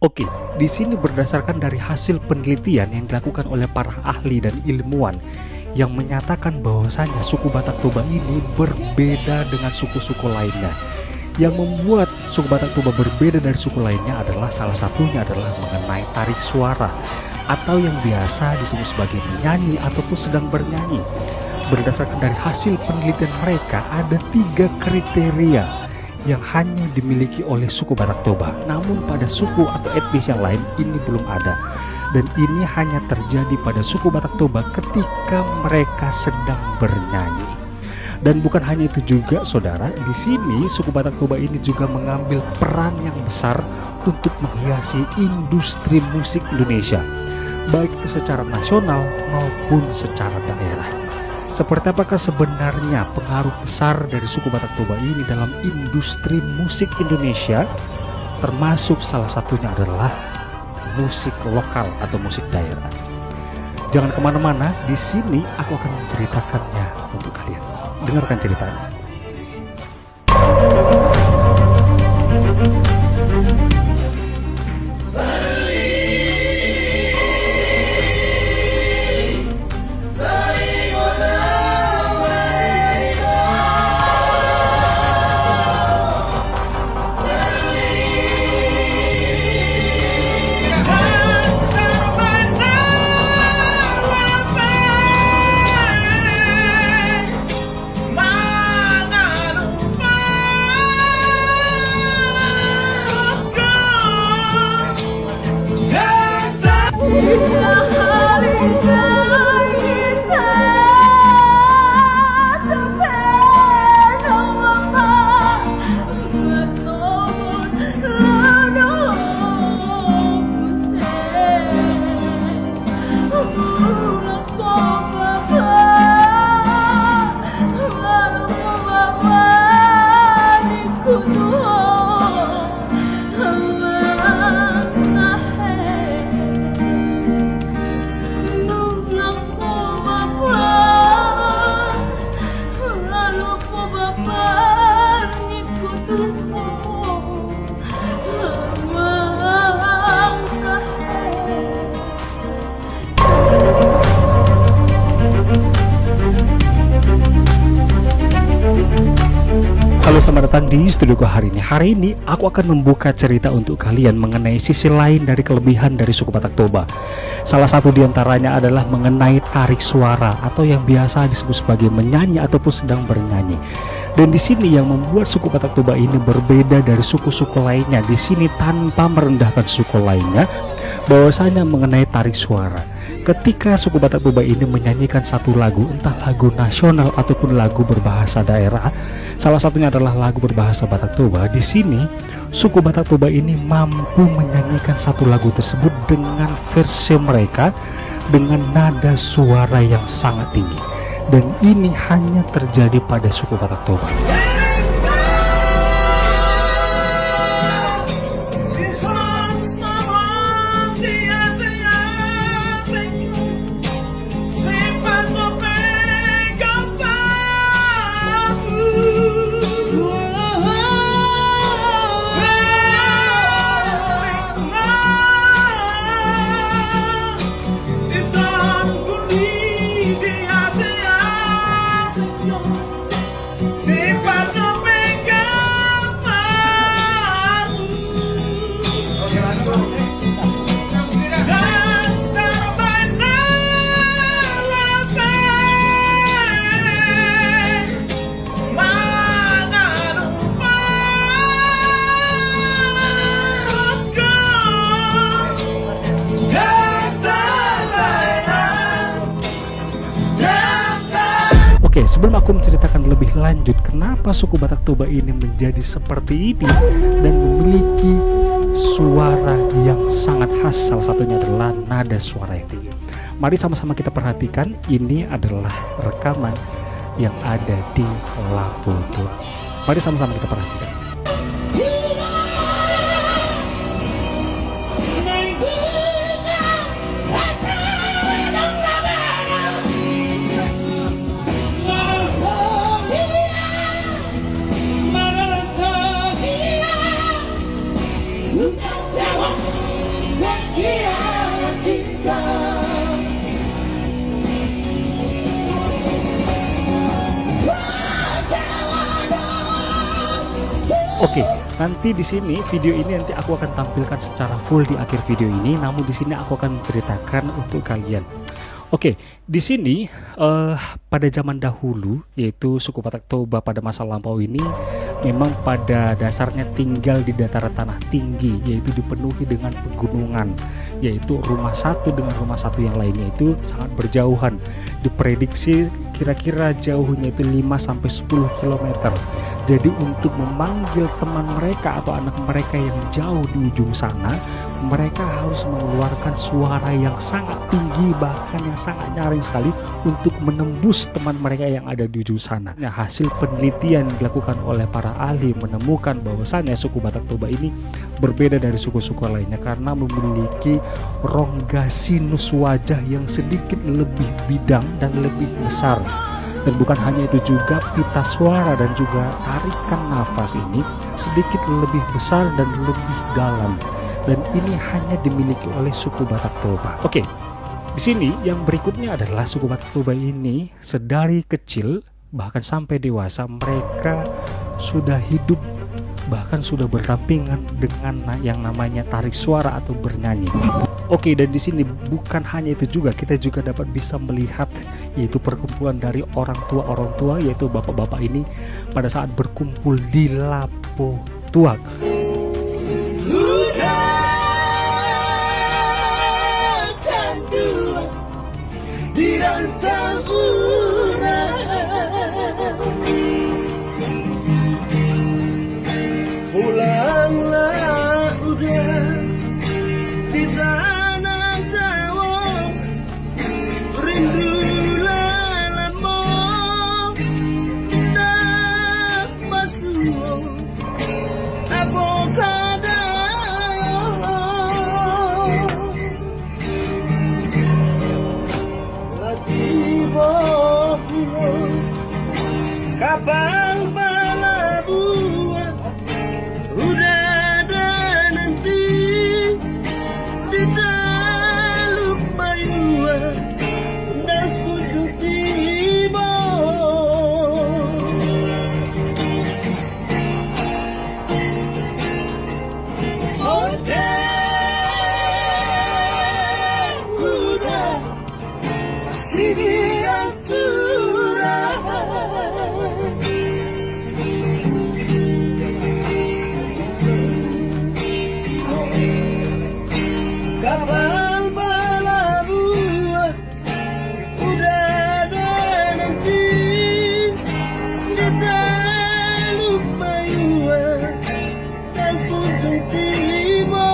Oke, di sini berdasarkan dari hasil penelitian yang dilakukan oleh para ahli dan ilmuwan yang menyatakan bahwasanya suku Batak Toba ini berbeda dengan suku-suku lainnya. Yang membuat suku Batak Toba berbeda dari suku lainnya adalah salah satunya adalah mengenai tarik suara atau yang biasa disebut sebagai menyanyi ataupun sedang bernyanyi. Berdasarkan dari hasil penelitian mereka ada 3 kriteria yang hanya dimiliki oleh suku Batak Toba. Namun pada suku atau etnis yang lain ini belum ada. Dan ini hanya terjadi pada suku Batak Toba ketika mereka sedang bernyanyi. Dan bukan hanya itu juga saudara, di sini suku Batak Toba ini juga mengambil peran yang besar untuk menghiasi industri musik Indonesia, baik itu secara nasional maupun secara daerah. Seperti apakah sebenarnya pengaruh besar dari suku Batak Toba ini dalam industri musik Indonesia? Termasuk salah satunya adalah musik lokal atau musik daerah. Jangan kemana-mana, di sini aku akan menceritakannya untuk kalian. Dengarkan ceritanya. Halo, selamat datang di studioku hari ini. Hari ini aku akan membuka cerita untuk kalian mengenai sisi lain dari kelebihan dari suku Batak Toba. Salah satu diantaranya adalah mengenai tarik suara atau yang biasa disebut sebagai menyanyi ataupun sedang bernyanyi. Dan di sini yang membuat suku Batak Toba ini berbeda dari suku-suku lainnya. Di sini tanpa merendahkan suku lainnya, bahwasanya mengenai tarik suara. Ketika suku Batak Toba ini menyanyikan satu lagu, entah lagu nasional ataupun lagu berbahasa daerah, salah satunya adalah lagu berbahasa Batak Toba. Di sini suku Batak Toba ini mampu menyanyikan satu lagu tersebut dengan versi mereka dengan nada suara yang sangat tinggi. Dan ini hanya terjadi pada suku Batak Toba. Oke, sebelum aku menceritakan lebih lanjut kenapa suku Batak Toba ini menjadi seperti ini dan memiliki suara yang sangat khas, salah satunya adalah nada suara yang tinggi. Mari sama-sama kita perhatikan, ini adalah rekaman yang ada di Labudo. Mari sama-sama kita perhatikan. Oke, nanti di sini video ini nanti aku akan tampilkan secara full di akhir video ini, namun di sini aku akan menceritakan untuk kalian. Oke, di sini pada zaman dahulu, yaitu suku Batak Toba pada masa lampau ini memang pada dasarnya tinggal di dataran tanah tinggi, yaitu dipenuhi dengan pegunungan, yaitu rumah satu dengan rumah satu yang lainnya itu sangat berjauhan. Diprediksi kira-kira jauhnya itu 5-10 km. Jadi untuk memanggil teman mereka atau anak mereka yang jauh di ujung sana, mereka harus mengeluarkan suara yang sangat tinggi, bahkan yang sangat nyaring sekali untuk menembus teman mereka yang ada di ujung sana. Nah, hasil penelitian dilakukan oleh para ahli menemukan bahwasannya suku Batak Toba ini berbeda dari suku-suku lainnya karena memiliki rongga sinus wajah yang sedikit lebih bidang dan lebih besar. Dan bukan hanya itu juga, pita suara dan juga tarikan nafas ini sedikit lebih besar dan lebih dalam. Dan ini hanya dimiliki oleh suku Batak Toba. Oke, di sini yang berikutnya adalah suku Batak Toba ini sedari kecil bahkan sampai dewasa mereka sudah hidup, bahkan sudah berdampingan dengan yang namanya tarik suara atau bernyanyi. Oke, dan di sini bukan hanya itu juga, kita juga dapat bisa melihat yaitu perkumpulan dari orang tua yaitu bapak-bapak ini pada saat berkumpul di Lapo Tuak. Pulanglah udah di tanah Jawa, rindulah lama tak masuk apa kadang lagi bawa kapal pelabuhan udah ada nanti di Teluk Bayuan dan kunjung tiba. Udah sini aturan kapal pelabuhan udah ada nanti di Teluk Bayuan dan kunjung tiba.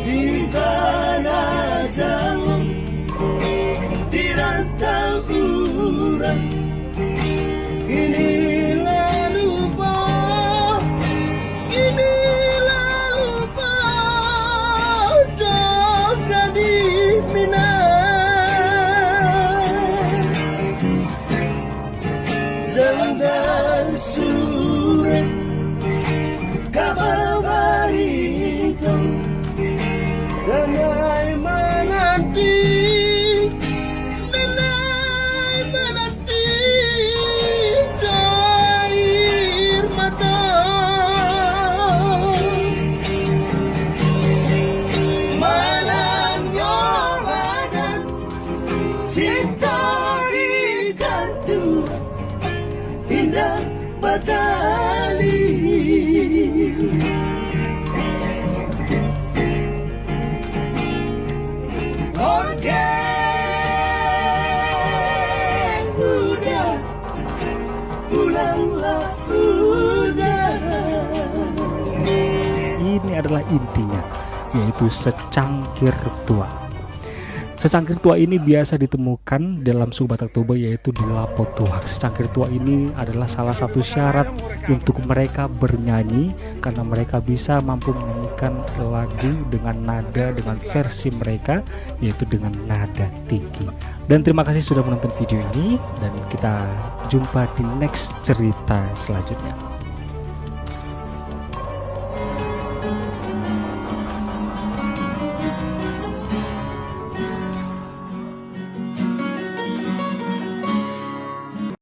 Di tanah Jawa, di rantau urang, inilah lupa jaga di Minang. Jangan surat kabar baik dan menanti cair mata malamnya badan cinta digantung indah batali. Udah pulanglah udah. Ini adalah intinya, yaitu secangkir tua. Secangkir tua ini biasa ditemukan dalam suku Batak Toba, yaitu di Lapo Tuak. Secangkir tua ini adalah salah satu syarat untuk mereka bernyanyi, karena mereka bisa mampu menyanyikan lagu dengan nada, dengan versi mereka, yaitu dengan nada tinggi. Dan terima kasih sudah menonton video ini, dan kita jumpa di next cerita selanjutnya.